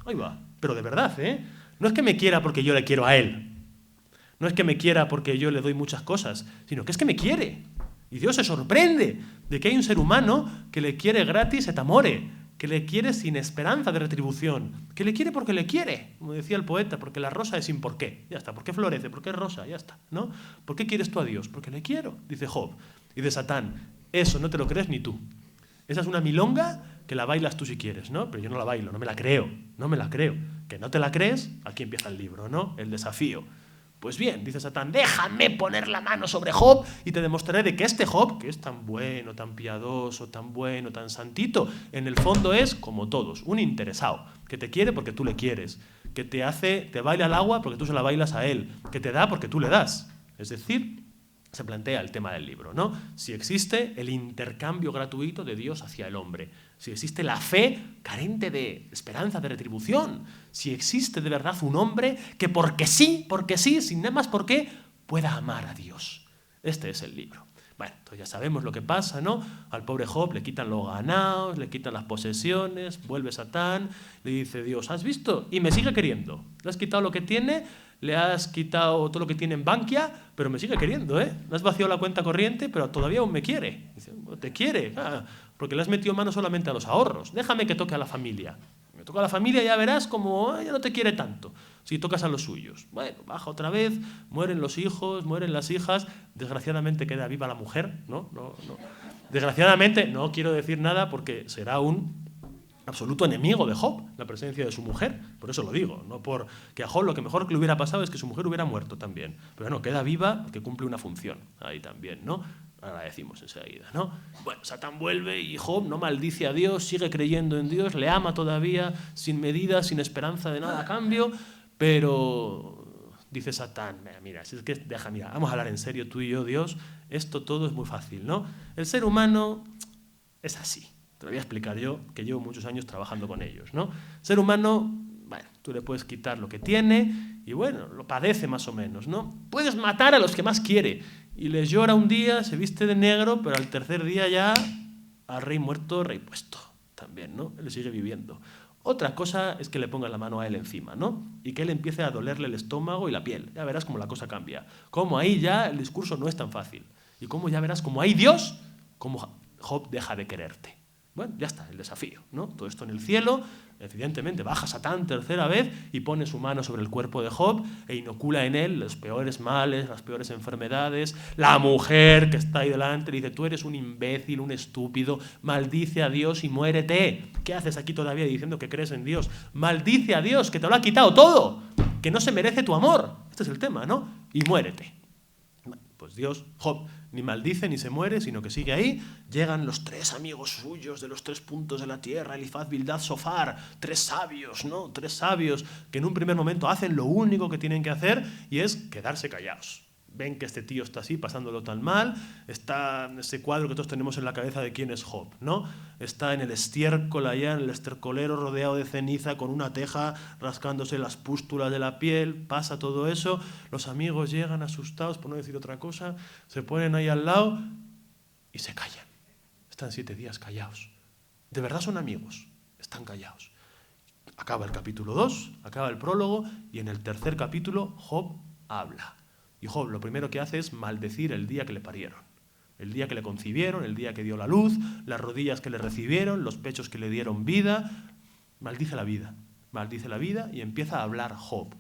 ¡Ay va!, pero de verdad, ¿eh? No es que me quiera porque yo le quiero a él. No es que me quiera porque yo le doy muchas cosas, sino que es que me quiere. Y Dios se sorprende de que hay un ser humano que le quiere gratis et amore, que le quiere sin esperanza de retribución, que le quiere porque le quiere, como decía el poeta, porque la rosa es sin por qué. Ya está, ¿por qué florece? ¿Por qué es rosa? Ya está, ¿no? ¿Por qué quieres tú a Dios? Porque le quiero, dice Job. Y de Satán, eso no te lo crees ni tú. Esa es una milonga que la bailas tú si quieres, ¿no? Pero yo no la bailo, no me la creo. Que no te la crees, aquí empieza el libro, ¿no? El desafío. Pues bien, dice Satán, déjame poner la mano sobre Job y te demostraré de que este Job, que es tan bueno, tan piadoso, tan bueno, tan santito, en el fondo es, como todos, un interesado, que te quiere porque tú le quieres, que te baila el agua porque tú se la bailas a él, que te da porque tú le das. Es decir, se plantea el tema del libro, ¿no? Si existe el intercambio gratuito de Dios hacia el hombre, si existe la fe carente de esperanza de retribución, si existe de verdad un hombre que porque sí, sin nada más por qué, pueda amar a Dios. Este es el libro. Bueno, entonces ya sabemos lo que pasa, ¿no? Al pobre Job le quitan los ganados, le quitan las posesiones, vuelve Satán, le dice Dios, ¿has visto? Y me sigue queriendo. Le has quitado lo que tiene, le has quitado todo lo que tiene en Bankia, pero me sigue queriendo, ¿eh? Le has vaciado la cuenta corriente, pero todavía aún me quiere. Dice, ¿te quiere? Porque le has metido mano solamente a los ahorros. Déjame que toque a la familia. Me toca a la familia, ya verás como ya no te quiere tanto si tocas a los suyos. Bueno, baja otra vez, mueren los hijos, mueren las hijas, desgraciadamente queda viva la mujer, ¿no? Desgraciadamente, no quiero decir nada porque será un absoluto enemigo de Job, la presencia de su mujer, por eso lo digo, no porque a Job lo que mejor que le hubiera pasado es que su mujer hubiera muerto también, pero no, queda viva porque cumple una función ahí también, ¿no? Ahora decimos enseguida, ¿no? Bueno, Satán vuelve y Job no maldice a Dios, sigue creyendo en Dios, le ama todavía, sin medida, sin esperanza de nada a cambio, pero dice Satán, mira, si es que mira, vamos a hablar en serio tú y yo, Dios, esto todo es muy fácil, ¿no? El ser humano es así. Te lo voy a explicar yo, que llevo muchos años trabajando con ellos, ¿no? El ser humano, bueno, tú le puedes quitar lo que tiene y, bueno, lo padece más o menos, ¿no? Puedes matar a los que más quiere y les llora un día, se viste de negro, pero al tercer día ya al rey muerto, rey puesto también, ¿no? Él sigue viviendo. Otra cosa es que le ponga la mano a él encima, ¿no? Y que él empiece a dolerle el estómago y la piel. Ya verás cómo la cosa cambia. Cómo ahí ya el discurso no es tan fácil. Y cómo ya verás cómo hay Dios, cómo Job deja de quererte. Bueno, ya está, el desafío, ¿no? Todo esto en el cielo, evidentemente baja Satán tercera vez y pone su mano sobre el cuerpo de Job e inocula en él los peores males, las peores enfermedades. La mujer que está ahí delante le dice, tú eres un imbécil, un estúpido, maldice a Dios y muérete. ¿Qué haces aquí todavía diciendo que crees en Dios? Maldice a Dios, que te lo ha quitado todo, que no se merece tu amor. Este es el tema, ¿no? Y muérete. Pues Job, ni maldice ni se muere, sino que sigue ahí. Llegan los 3 amigos suyos de los 3 puntos de la tierra, Elifaz, Bildad, Sofar, 3 sabios, ¿no? 3 sabios que en un primer momento hacen lo único que tienen que hacer y es quedarse callados. Ven que este tío está así, pasándolo tan mal, está ese cuadro que todos tenemos en la cabeza de quién es Job, ¿no? Está en el estiércol allá, en el estercolero rodeado de ceniza, con una teja, rascándose las pústulas de la piel, pasa todo eso, los amigos llegan asustados, por no decir otra cosa, se ponen ahí al lado y se callan. Están 7 días callados. De verdad son amigos, están callados. Acaba el capítulo 2, acaba el prólogo, y en el tercer capítulo Job habla. Y Job lo primero que hace es maldecir el día que le parieron, el día que le concibieron, el día que dio la luz, las rodillas que le recibieron, los pechos que le dieron vida. Maldice la vida y empieza a hablar Job.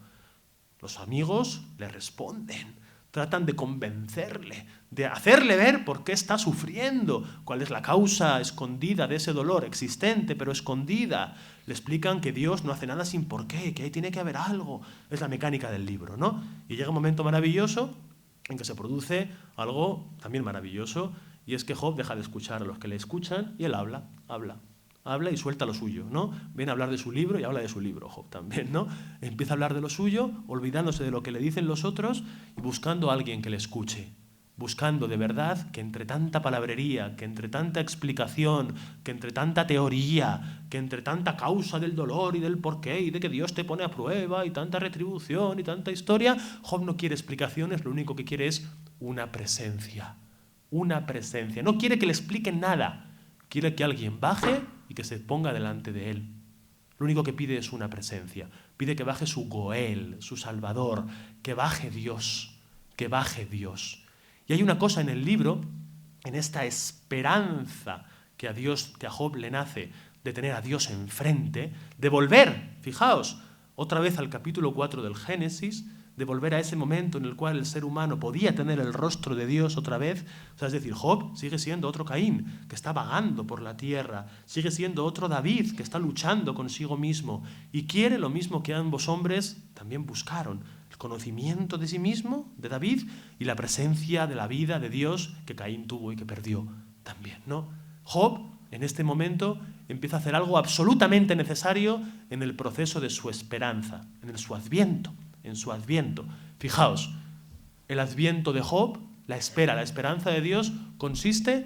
Los amigos le responden, tratan de convencerle, de hacerle ver por qué está sufriendo, cuál es la causa escondida de ese dolor, existente pero escondida. Le explican que Dios no hace nada sin por qué, que ahí tiene que haber algo. Es la mecánica del libro, ¿no? Y llega un momento maravilloso en que se produce algo también maravilloso, y es que Job deja de escuchar a los que le escuchan y él habla y suelta lo suyo, ¿no? Viene a hablar de su libro y habla de su libro, Job también, ¿no? Empieza a hablar de lo suyo, olvidándose de lo que le dicen los otros y buscando a alguien que le escuche. Buscando de verdad que entre tanta palabrería, que entre tanta explicación, que entre tanta teoría, que entre tanta causa del dolor y del porqué y de que Dios te pone a prueba y tanta retribución y tanta historia, Job no quiere explicaciones, lo único que quiere es una presencia. Una presencia. No quiere que le expliquen nada. Quiere que alguien baje y que se ponga delante de él. Lo único que pide es una presencia. Pide que baje su Goel, su Salvador, que baje Dios, que baje Dios. Y hay una cosa en el libro, en esta esperanza que a Job le nace de tener a Dios enfrente, de volver, fijaos, otra vez al capítulo 4 del Génesis, de volver a ese momento en el cual el ser humano podía tener el rostro de Dios otra vez. O sea, es decir, Job sigue siendo otro Caín que está vagando por la tierra, sigue siendo otro David que está luchando consigo mismo y quiere lo mismo que ambos hombres también buscaron, el conocimiento de sí mismo, de David, y la presencia de la vida de Dios que Caín tuvo y que perdió también, ¿no? Job, en este momento, empieza a hacer algo absolutamente necesario en el proceso de su esperanza, en su adviento. En su adviento. Fijaos, el adviento de Job, la esperanza de Dios, consiste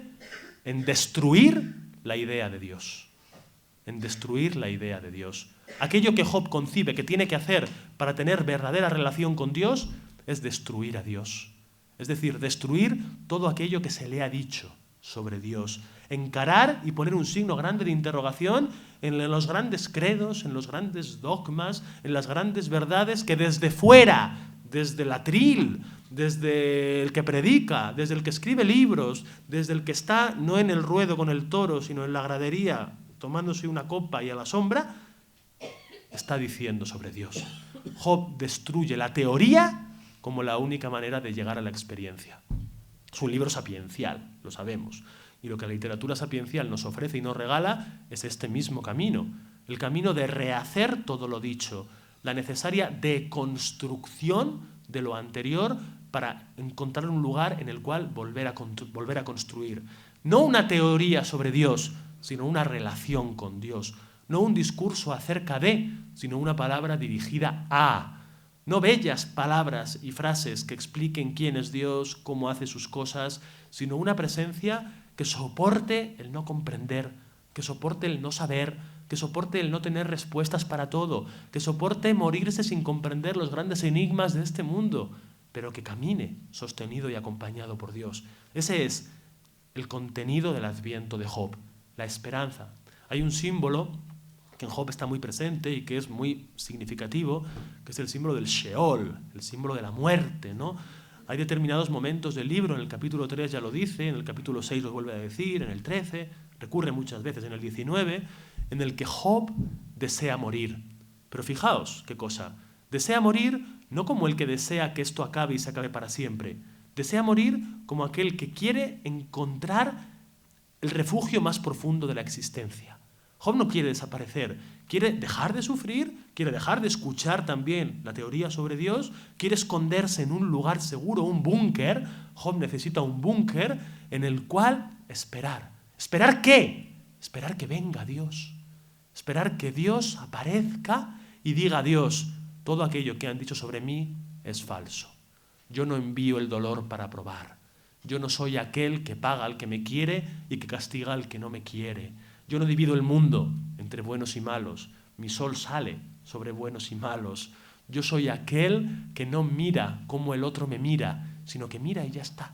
en destruir la idea de Dios. En destruir la idea de Dios. Aquello que Job concibe que tiene que hacer para tener verdadera relación con Dios es destruir a Dios. Es decir, destruir todo aquello que se le ha dicho sobre Dios. Encarar y poner un signo grande de interrogación en los grandes credos, en los grandes dogmas, en las grandes verdades que desde fuera, desde el atril, desde el que predica, desde el que escribe libros, desde el que está no en el ruedo con el toro, sino en la gradería, tomándose una copa y a la sombra, está diciendo sobre Dios. Job destruye la teoría como la única manera de llegar a la experiencia. Es un libro sapiencial, lo sabemos. Y lo que la literatura sapiencial nos ofrece y nos regala es este mismo camino. El camino de rehacer todo lo dicho, la necesaria deconstrucción de lo anterior para encontrar un lugar en el cual volver a construir. No una teoría sobre Dios, sino una relación con Dios. No un discurso acerca de, sino una palabra dirigida a. No bellas palabras y frases que expliquen quién es Dios, cómo hace sus cosas, sino una presencia que soporte el no comprender, que soporte el no saber, que soporte el no tener respuestas para todo, que soporte morirse sin comprender los grandes enigmas de este mundo, pero que camine sostenido y acompañado por Dios. Ese es el contenido del adviento de Job, la esperanza. Hay un símbolo que en Job está muy presente y que es muy significativo, que es el símbolo del Sheol, el símbolo de la muerte, ¿no? Hay determinados momentos del libro, en el capítulo 3 ya lo dice, en el capítulo 6 lo vuelve a decir, en el 13, recurre muchas veces en el 19, en el que Job desea morir. Pero fijaos qué cosa, desea morir no como el que desea que esto acabe y se acabe para siempre, desea morir como aquel que quiere encontrar el refugio más profundo de la existencia. Job no quiere desaparecer, quiere dejar de sufrir, quiere dejar de escuchar también la teoría sobre Dios, quiere esconderse en un lugar seguro, un búnker. Job necesita un búnker en el cual esperar. ¿Esperar qué? Esperar que venga Dios. Esperar que Dios aparezca y diga a Dios, todo aquello que han dicho sobre mí es falso. Yo no envío el dolor para probar. Yo no soy aquel que paga al que me quiere y que castiga al que no me quiere. Yo no divido el mundo entre buenos y malos. Mi sol sale sobre buenos y malos. Yo soy aquel que no mira como el otro me mira, sino que mira y ya está.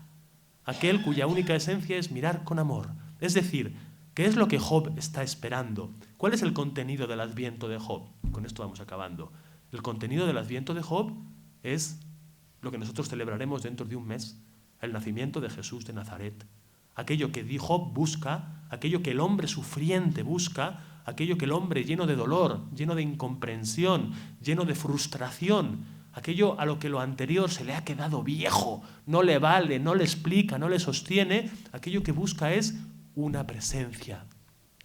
Aquel cuya única esencia es mirar con amor. Es decir, ¿qué es lo que Job está esperando? ¿Cuál es el contenido del Adviento de Job? Con esto vamos acabando. El contenido del Adviento de Job es lo que nosotros celebraremos dentro de un mes, el nacimiento de Jesús de Nazaret. Aquello que Job busca, aquello que el hombre sufriente busca, aquello que el hombre lleno de dolor, lleno de incomprensión, lleno de frustración, aquello a lo que lo anterior se le ha quedado viejo, no le vale, no le explica, no le sostiene, aquello que busca es una presencia.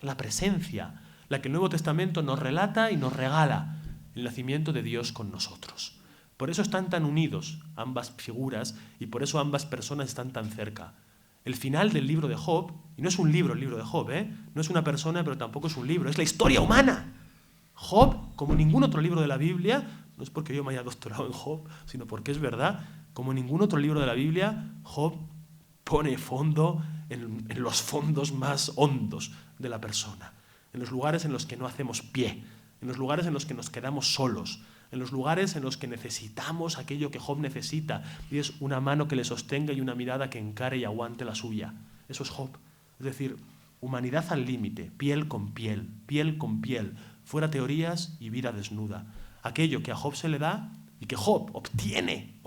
La presencia, la que el Nuevo Testamento nos relata y nos regala, el nacimiento de Dios con nosotros. Por eso están tan unidos ambas figuras y por eso ambas personas están tan cerca. El final del libro de Job, y no es un libro el libro de Job, no es una persona, pero tampoco es un libro, es la historia humana. Job, como ningún otro libro de la Biblia, no es porque yo me haya doctorado en Job, sino porque es verdad, como ningún otro libro de la Biblia, Job pone fondo en los fondos más hondos de la persona, en los lugares en los que no hacemos pie, en los lugares en los que nos quedamos solos, en los lugares en los que necesitamos aquello que Job necesita, y es una mano que le sostenga y una mirada que encare y aguante la suya. Eso es Job. Es decir, humanidad al límite, piel con piel, fuera teorías y vida desnuda. Aquello que a Job se le da y que Job obtiene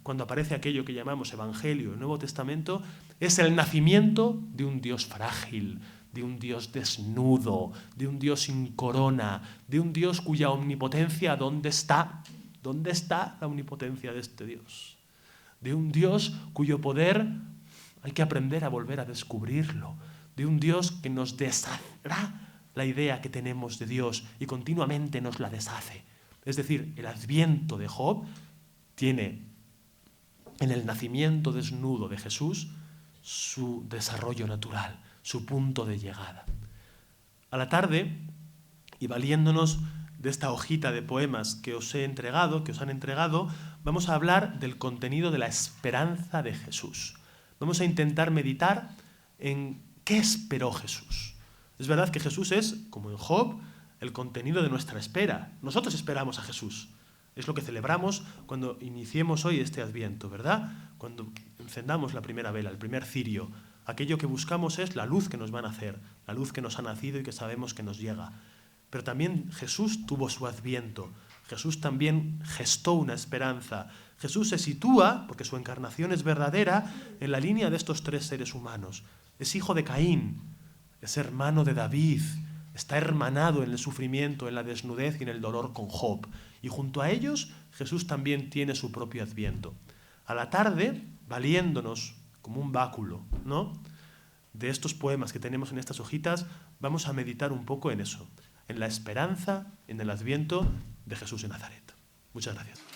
cuando aparece aquello que llamamos Evangelio, el Nuevo Testamento, es el nacimiento de un Dios frágil, de un Dios desnudo, de un Dios sin corona, de un Dios cuya omnipotencia, ¿dónde está? ¿Dónde está la omnipotencia de este Dios? De un Dios cuyo poder hay que aprender a volver a descubrirlo, de un Dios que nos deshará la idea que tenemos de Dios y continuamente nos la deshace. Es decir, el Adviento de Job tiene en el nacimiento desnudo de Jesús su desarrollo natural, su punto de llegada. A la tarde, y valiéndonos de esta hojita de poemas que os he entregado, que os han entregado, vamos a hablar del contenido de la esperanza de Jesús. Vamos a intentar meditar en qué esperó Jesús. Es verdad que Jesús es, como en Job, el contenido de nuestra espera. Nosotros esperamos a Jesús. Es lo que celebramos cuando iniciemos hoy este Adviento, ¿verdad? Cuando encendamos la primera vela, el primer cirio. Aquello que buscamos es la luz que nos va a nacer, la luz que nos ha nacido y que sabemos que nos llega. Pero también Jesús tuvo su Adviento. Jesús también gestó una esperanza. Jesús se sitúa, porque su encarnación es verdadera, en la línea de estos tres seres humanos. Es hijo de Caín, es hermano de David, está hermanado en el sufrimiento, en la desnudez y en el dolor con Job. Y junto a ellos, Jesús también tiene su propio Adviento. A la tarde, valiéndonos como un báculo, ¿no?, de estos poemas que tenemos en estas hojitas, vamos a meditar un poco en eso, en la esperanza, en el Adviento de Jesús de Nazaret. Muchas gracias.